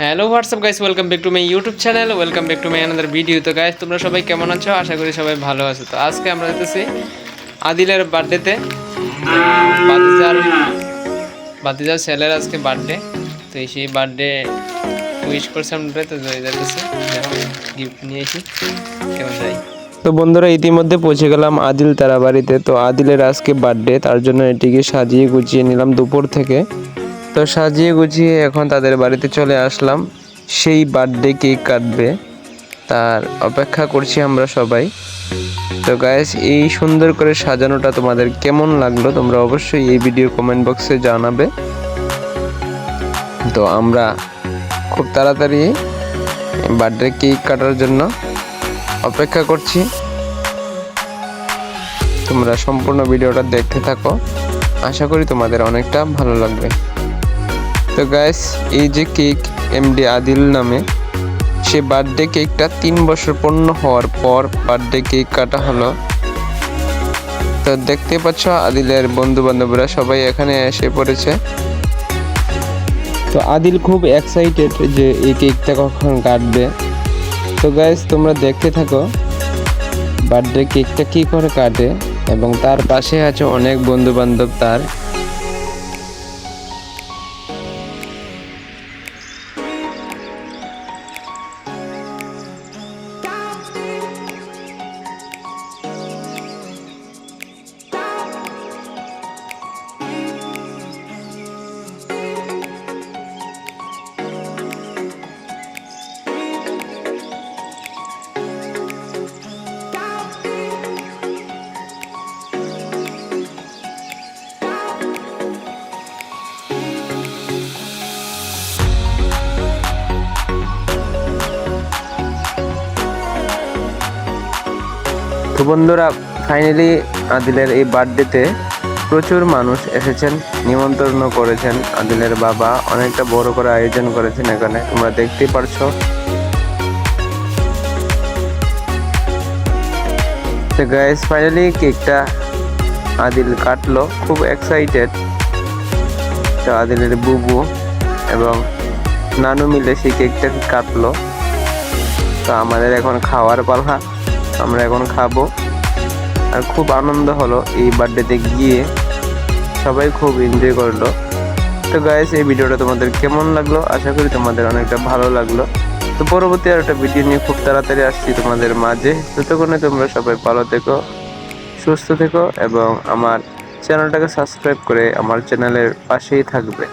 Hello WhatsApp guys, welcome back to my YouTube channel, welcome back to my another video. তো guys, তোমরা সবাই কেমন আছো? আশা করি সবাই ভালো আছো। তো আজকে আমরা যেতেছি আদিলের বার্থডেতে। তো বাতিজার ছেলের আজকে বার্থডে। তো সেই বার্থডে উইশ করছে আমরা। তো যাইতেছি, দেখো গিফট নিয়ে এসি, কেমন যাই। তো বন্ধুরা, ইতিমধ্যে পৌঁছে গেলাম আদিল তারা বাড়িতে। তো আদিলের আজকে বার্থডে, তার জন্য এটিকে সাজিয়ে গুছিয়ে নিলাম দুপুর থেকে। তো সাজিয়ে গুছিয়ে এখন তাদের বাড়িতে চলে আসলাম। সেই বার্থডে কেক কাটবে, তার অপেক্ষা করছি আমরা সবাই। তো গাইস, এই সুন্দর করে সাজানোটা তোমাদের কেমন লাগলো তোমরা অবশ্যই এই ভিডিওর কমেন্ট বক্সে জানাবে। তো আমরা খুব তাড়াতাড়ি বার্থডে কেক কাটার জন্য অপেক্ষা করছি। তোমরা সম্পূর্ণ ভিডিওটা দেখতে থাকো, আশা করি তোমাদের অনেকটা ভালো লাগবে। তো গাইস, এই যে কেক এমডি আদিল নামে, সে বার্থডে কেকটা 3 বছর পূর্ণ হওয়ার পর বার্থডে কেক কাটা হলো। তো দেখতে পাচ্ছ আদিলের বন্ধু বান্ধবরা সবাই এখানে এসে পড়েছে। তো আদিল খুব এক্সাইটেড যে এই কেকটা কখন কাটবে। তো গাইস, তোমরা দেখতে থাকো বার্থডে কেকটা কি করে কাটে, এবং তার পাশে আছে অনেক বন্ধু বান্ধব তার। তো বন্ধুরা, ফাইনালি আদিলের এই বার্থডেতে প্রচুর মানুষ এসেছেন, নিমন্ত্রণ করেছেন। আদিলের বাবা অনেকটা বড় করে আয়োজন করেছেন, এখানে তোমরা দেখতেই পারছো। তো গাইস, ফাইনালি কেকটা আদিল কাটলো, খুব এক্সাইটেড। তো আদিলের বুবু এবং নানু মিলে সেই কেকটা কাটলো। তো আমাদের এখন খাওয়ার পালা, আমরা এখন খাবো। আর খুব আনন্দ হলো এই বার্থডেতে গিয়ে, সবাই খুব এনজয় করলো। তো গাইস, এই ভিডিওটা তোমাদের কেমন লাগলো? আশা করি তোমাদের অনেকটা ভালো লাগলো। তো পরবর্তী আর একটা ভিডিও নিয়ে খুব তাড়াতাড়ি আসছি তোমাদের মাঝে। ততক্ষণে তোমরা সবাই ভালো থেকো, সুস্থ থেকো, এবং আমার চ্যানেলটাকে সাবস্ক্রাইব করে আমার চ্যানেলের পাশেই থাকবে।